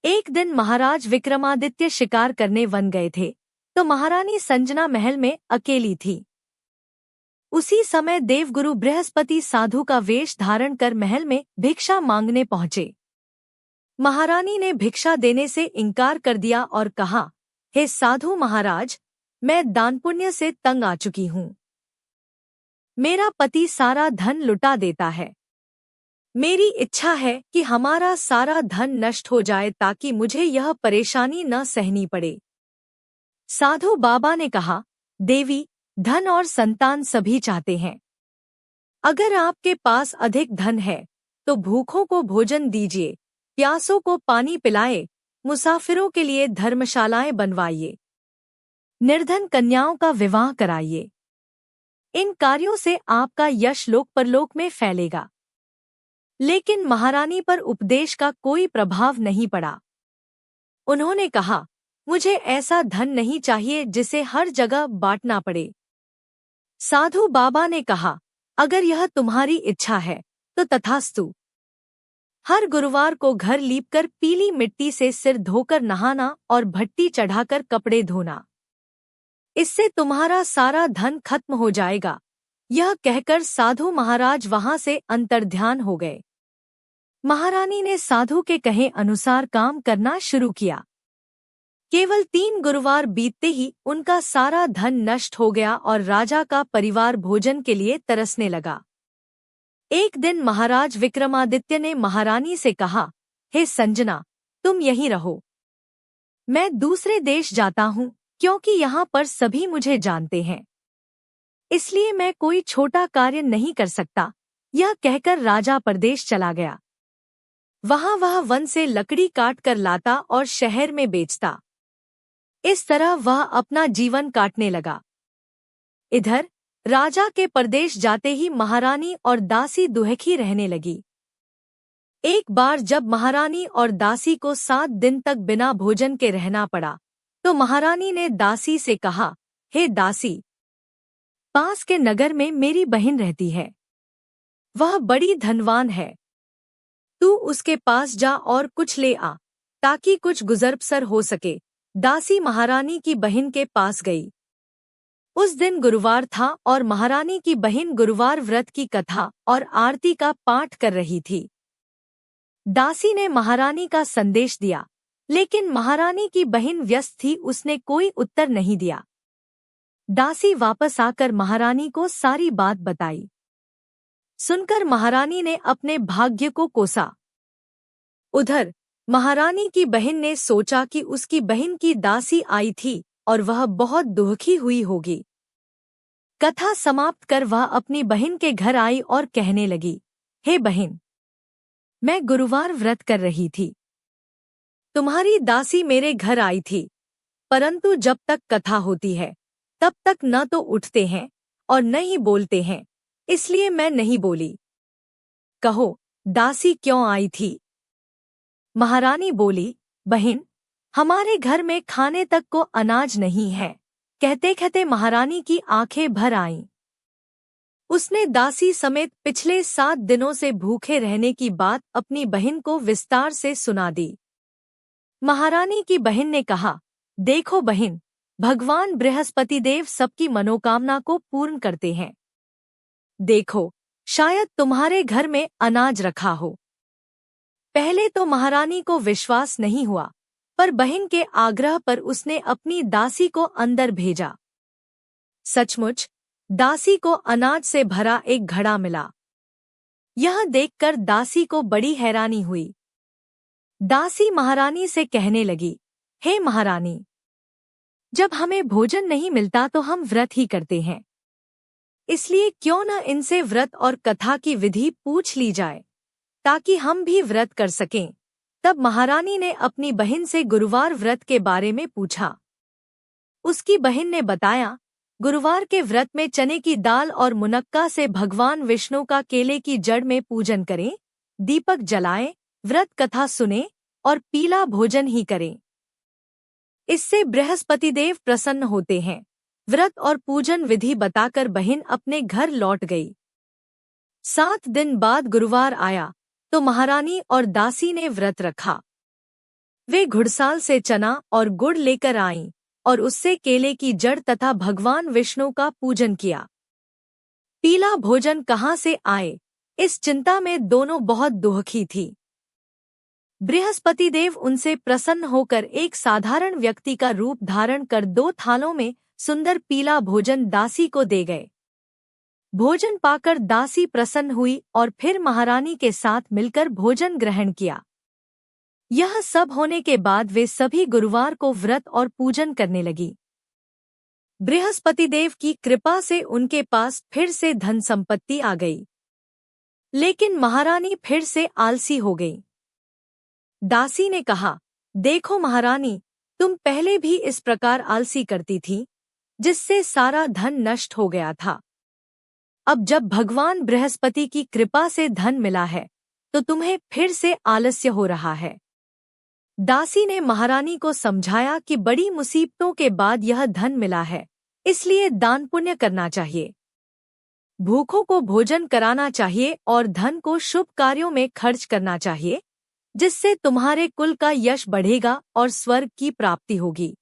एक दिन महाराज विक्रमादित्य शिकार करने वन गए थे, तो महारानी संजना महल में अकेली थी। उसी समय देवगुरु बृहस्पति साधु का वेश धारण कर महल में भिक्षा मांगने पहुंचे। महारानी ने भिक्षा देने से इनकार कर दिया और कहा, हे साधु महाराज, मैं दान पुण्य से तंग आ चुकी हूँ। मेरा पति सारा धन लुटा देता है। मेरी इच्छा है कि हमारा सारा धन नष्ट हो जाए ताकि मुझे यह परेशानी न सहनी पड़े। साधु बाबा ने कहा, देवी, धन और संतान सभी चाहते हैं। अगर आपके पास अधिक धन है तो भूखों को भोजन दीजिए, प्यासों को पानी पिलाए, मुसाफिरों के लिए धर्मशालाएं बनवाइए, निर्धन कन्याओं का विवाह कराइए। इन कार्यों से आपका यश लोक परलोक में फैलेगा। लेकिन महारानी पर उपदेश का कोई प्रभाव नहीं पड़ा। उन्होंने कहा, मुझे ऐसा धन नहीं चाहिए जिसे हर जगह बांटना पड़े। साधु बाबा ने कहा, अगर यह तुम्हारी इच्छा है तो तथास्तु। हर गुरुवार को घर लीपकर पीली मिट्टी से सिर धोकर नहाना और भट्टी चढ़ाकर कपड़े धोना। इससे तुम्हारा सारा धन खत्म हो जाएगा। यह कहकर साधु महाराज वहां से अंतर्ध्यान हो गए। महारानी ने साधु के कहे अनुसार काम करना शुरू किया। केवल 3 गुरुवार बीतते ही उनका सारा धन नष्ट हो गया और राजा का परिवार भोजन के लिए तरसने लगा। एक दिन महाराज विक्रमादित्य ने महारानी से कहा, हे संजना, तुम यहीं रहो। मैं दूसरे देश जाता हूँ क्योंकि यहाँ पर सभी मुझे जानते हैं, इसलिए मैं कोई छोटा कार्य नहीं कर सकता। यह कहकर राजा परदेश चला गया। वहाँ वह वन से लकड़ी काट कर लाता और शहर में बेचता। इस तरह वह अपना जीवन काटने लगा। इधर राजा के परदेश जाते ही महारानी और दासी दुखी रहने लगी। एक बार जब महारानी और दासी को 7 दिन तक बिना भोजन के रहना पड़ा, तो महारानी ने दासी से कहा, हे दासी, पास के नगर में मेरी बहन रहती है। वह बड़ी धनवान है। तू उसके पास जा और कुछ ले आ ताकि कुछ गुजर-बसर हो सके। दासी महारानी की बहन के पास गई। उस दिन गुरुवार था और महारानी की बहन गुरुवार व्रत की कथा और आरती का पाठ कर रही थी। दासी ने महारानी का संदेश दिया, लेकिन महारानी की बहन व्यस्त थी, उसने कोई उत्तर नहीं दिया। दासी वापस आकर महारानी को सारी बात बताई। सुनकर महारानी ने अपने भाग्य को कोसा। उधर महारानी की बहन ने सोचा कि उसकी बहन की दासी आई थी और वह बहुत दुखी हुई होगी। कथा समाप्त कर वह अपनी बहन के घर आई और कहने लगी, हे बहन, मैं गुरुवार व्रत कर रही थी। तुम्हारी दासी मेरे घर आई थी, परंतु जब तक कथा होती है तब तक न तो उठते हैं और न ही बोलते हैं, इसलिए मैं नहीं बोली। कहो, दासी क्यों आई थी? महारानी बोली, बहन, हमारे घर में खाने तक को अनाज नहीं है। कहते कहते महारानी की आंखें भर आईं। उसने दासी समेत पिछले 7 दिनों से भूखे रहने की बात अपनी बहन को विस्तार से सुना दी। महारानी की बहन ने कहा, देखो बहन, भगवान बृहस्पति देव सबकी मनोकामना को पूर्ण करते हैं। देखो, शायद तुम्हारे घर में अनाज रखा हो। पहले तो महारानी को विश्वास नहीं हुआ, पर बहन के आग्रह पर उसने अपनी दासी को अंदर भेजा। सचमुच दासी को अनाज से भरा एक घड़ा मिला। यह देखकर दासी को बड़ी हैरानी हुई। दासी महारानी से कहने लगी, हे महारानी, जब हमें भोजन नहीं मिलता तो हम व्रत ही करते हैं, इसलिए क्यों न इनसे व्रत और कथा की विधि पूछ ली जाए ताकि हम भी व्रत कर सकें। तब महारानी ने अपनी बहन से गुरुवार व्रत के बारे में पूछा। उसकी बहन ने बताया, गुरुवार के व्रत में चने की दाल और मुनक्का से भगवान विष्णु का केले की जड़ में पूजन करें, दीपक जलाएं, व्रत कथा सुने और पीला भोजन ही करें। इससे बृहस्पति देव प्रसन्न होते हैं। व्रत और पूजन विधि बताकर बहन अपने घर लौट गई। 7 दिन बाद गुरुवार आया तो महारानी और दासी ने व्रत रखा। वे घुड़साल से चना और गुड़ लेकर आईं और उससे केले की जड़ तथा भगवान विष्णु का पूजन किया। पीला भोजन कहाँ से आए, इस चिंता में दोनों बहुत दुखी थी। बृहस्पति देव उनसे प्रसन्न होकर एक साधारण व्यक्ति का रूप धारण कर 2 थालों में सुंदर पीला भोजन दासी को दे गए। भोजन पाकर दासी प्रसन्न हुई और फिर महारानी के साथ मिलकर भोजन ग्रहण किया। यह सब होने के बाद वे सभी गुरुवार को व्रत और पूजन करने लगी। बृहस्पति देव की कृपा से उनके पास फिर से धन संपत्ति आ गई, लेकिन महारानी फिर से आलसी हो गई। दासी ने कहा, देखो महारानी, तुम पहले भी इस प्रकार आलसी करती थी, जिससे सारा धन नष्ट हो गया था। अब जब भगवान बृहस्पति की कृपा से धन मिला है, तो तुम्हें फिर से आलस्य हो रहा है। दासी ने महारानी को समझाया कि बड़ी मुसीबतों के बाद यह धन मिला है, इसलिए दान पुण्य करना चाहिए, भूखों को भोजन कराना चाहिए और धन को शुभ कार्यों में खर्च करना चाहिए, जिससे तुम्हारे कुल का यश बढ़ेगा और स्वर्ग की प्राप्ति होगी।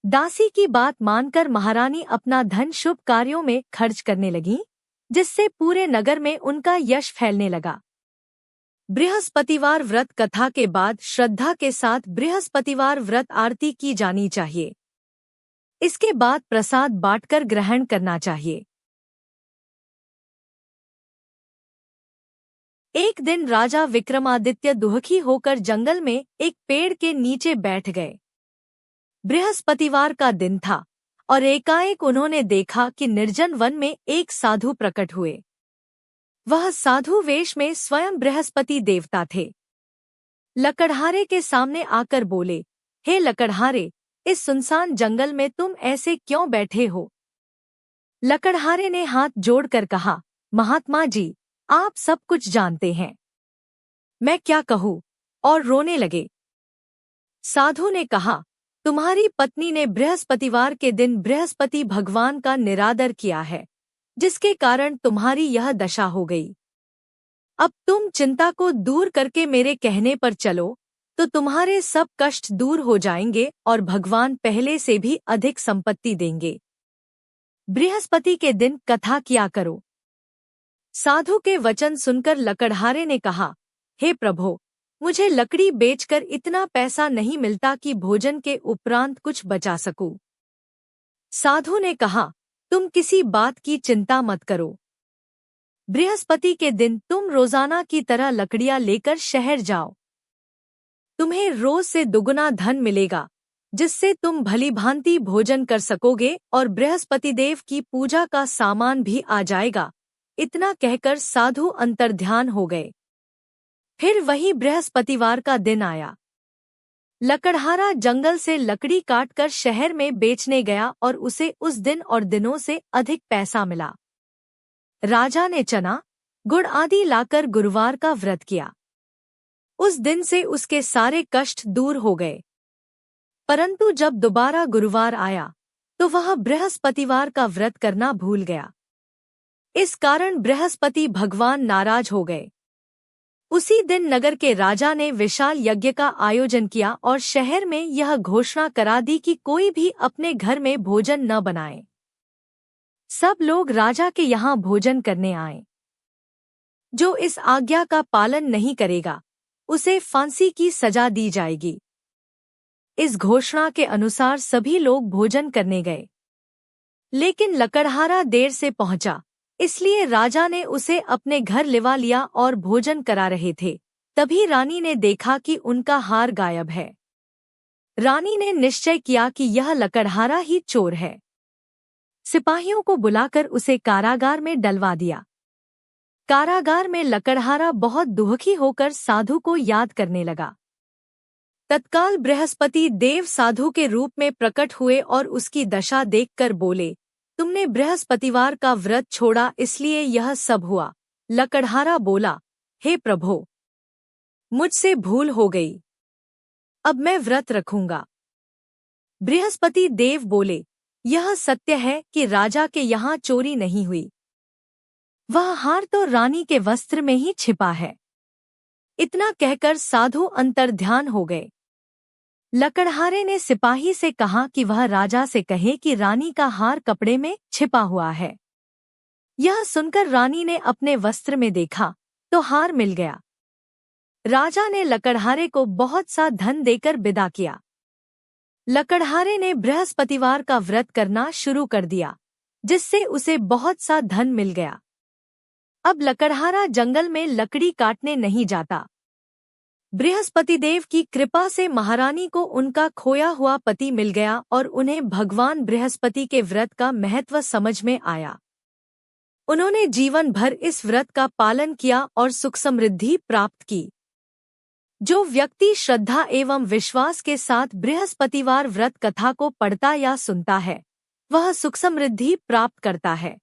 दासी की बात मानकर महारानी अपना धन शुभ कार्यों में खर्च करने लगी, जिससे पूरे नगर में उनका यश फैलने लगा। बृहस्पतिवार व्रत कथा के बाद श्रद्धा के साथ बृहस्पतिवार व्रत आरती की जानी चाहिए। इसके बाद प्रसाद बांटकर ग्रहण करना चाहिए। एक दिन राजा विक्रमादित्य दुखी होकर जंगल में एक पेड़ के नीचे बैठ गए। बृहस्पतिवार का दिन था और एकाएक उन्होंने देखा कि निर्जन वन में एक साधु प्रकट हुए। वह साधु वेश में स्वयं बृहस्पति देवता थे। लकड़हारे के सामने आकर बोले, हे लकड़हारे, इस सुनसान जंगल में तुम ऐसे क्यों बैठे हो? लकड़हारे ने हाथ जोड़कर कहा, महात्मा जी, आप सब कुछ जानते हैं, मैं क्या कहूँ, और रोने लगे। साधु ने कहा, तुम्हारी पत्नी ने बृहस्पतिवार के दिन बृहस्पति भगवान का निरादर किया है, जिसके कारण तुम्हारी यह दशा हो गई। अब तुम चिंता को दूर करके मेरे कहने पर चलो, तो तुम्हारे सब कष्ट दूर हो जाएंगे और भगवान पहले से भी अधिक संपत्ति देंगे। बृहस्पति के दिन कथा किया करो। साधु के वचन सुनकर लकड़हारे ने कहा, हे प्रभो, मुझे लकड़ी बेचकर इतना पैसा नहीं मिलता कि भोजन के उपरांत कुछ बचा सकूं। साधु ने कहा, तुम किसी बात की चिंता मत करो। बृहस्पति के दिन तुम रोजाना की तरह लकड़ियां लेकर शहर जाओ। तुम्हें रोज से दुगुना धन मिलेगा, जिससे तुम भलीभांति भोजन कर सकोगे और बृहस्पति देव की पूजा का सामान भी आ जाएगा। इतना कहकर साधु अंतर्ध्यान हो गए। फिर वही बृहस्पतिवार का दिन आया। लकड़हारा जंगल से लकड़ी काटकर शहर में बेचने गया और उसे उस दिन और दिनों से अधिक पैसा मिला। राजा ने चना, गुड़ आदि लाकर गुरुवार का व्रत किया। उस दिन से उसके सारे कष्ट दूर हो गए। परंतु जब दोबारा गुरुवार आया, तो वह बृहस्पतिवार का व्रत करना भूल गया। इस कारण बृहस्पति भगवान नाराज हो गए। उसी दिन नगर के राजा ने विशाल यज्ञ का आयोजन किया और शहर में यह घोषणा करा दी कि कोई भी अपने घर में भोजन न बनाए। सब लोग राजा के यहाँ भोजन करने आए। जो इस आज्ञा का पालन नहीं करेगा, उसे फांसी की सजा दी जाएगी। इस घोषणा के अनुसार सभी लोग भोजन करने गए, लेकिन लकड़हारा देर से पहुंचा, इसलिए राजा ने उसे अपने घर लिवा लिया और भोजन करा रहे थे। तभी रानी ने देखा कि उनका हार गायब है। रानी ने निश्चय किया कि यह लकड़हारा ही चोर है। सिपाहियों को बुलाकर उसे कारागार में डलवा दिया। कारागार में लकड़हारा बहुत दुखी होकर साधु को याद करने लगा। तत्काल बृहस्पति देव साधु के रूप में प्रकट हुए और उसकी दशा देखकर बोले, तुमने बृहस्पतिवार का व्रत छोड़ा, इसलिए यह सब हुआ। लकड़हारा बोला, हे प्रभो, मुझसे भूल हो गई, अब मैं व्रत रखूंगा। बृहस्पति देव बोले, यह सत्य है कि राजा के यहाँ चोरी नहीं हुई। वह हार तो रानी के वस्त्र में ही छिपा है। इतना कहकर साधु अंतर्ध्यान हो गए। लकड़हारे ने सिपाही से कहा कि वह राजा से कहे कि रानी का हार कपड़े में छिपा हुआ है। यह सुनकर रानी ने अपने वस्त्र में देखा तो हार मिल गया। राजा ने लकड़हारे को बहुत सा धन देकर विदा किया। लकड़हारे ने बृहस्पतिवार का व्रत करना शुरू कर दिया, जिससे उसे बहुत सा धन मिल गया। अब लकड़हारा जंगल में लकड़ी काटने नहीं जाता। बृहस्पति देव की कृपा से महारानी को उनका खोया हुआ पति मिल गया और उन्हें भगवान बृहस्पति के व्रत का महत्व समझ में आया। उन्होंने जीवन भर इस व्रत का पालन किया और सुख समृद्धि प्राप्त की। जो व्यक्ति श्रद्धा एवं विश्वास के साथ बृहस्पतिवार व्रत कथा को पढ़ता या सुनता है, वह सुख समृद्धि प्राप्त करता है।